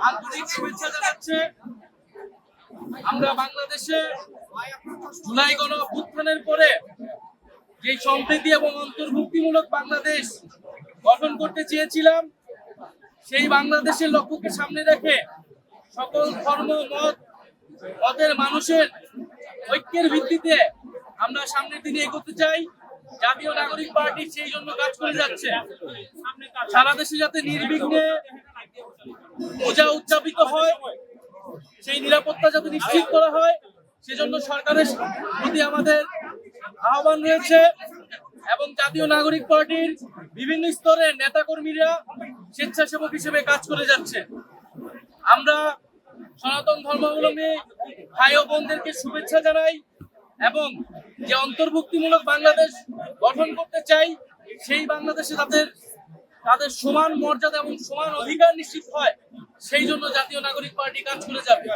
আন্তরিক শুভেচ্ছা জানাচ্ছে। আমরা বাংলাদেশে জুলাই গণ অভ্যুত্থানের পরে যে সম্প্রীতি এবং অন্তর্ভুক্তিমূলক বাংলাদেশ গঠন করতে চেয়েছিলাম, সেই বাংলাদেশের লক্ষ্যকে সামনে রেখে সকল ধর্ম মতের মানুষের ঐক্যের ভিত্তিতে আমরা সামনের দিনে এগোতে চাই। জাতীয় নাগরিক পার্টি সেই জন্য কাজ করে যাচ্ছে। সারা দেশে যাতে নির্বিঘ্নে পূজা উদযাপিত হয়, সেই নিরাপত্তা যাতে নিশ্চিত করা হয়, সেজন্য সরকারের প্রতি আমাদের আহ্বান রয়েছে। এবং জাতীয় নাগরিক পার্টির বিভিন্ন স্তরের নেতাকর্মীরা স্বেচ্ছাসেবক হিসেবে কাজ করে যাচ্ছে। আমরা সনাতন ধর্মাবলম্বী ভাই ও বোনদেরকে শুভেচ্ছা জানাই এবং যে অন্তর্ভুক্তিমূলক বাংলাদেশ গঠন করতে চাই, সেই বাংলাদেশে তাদের সমান মর্যাদা এবং সমান অধিকার নিশ্চিত হয়, সেই জন্য জাতীয় নাগরিক পার্টি কাজ করে যাবে।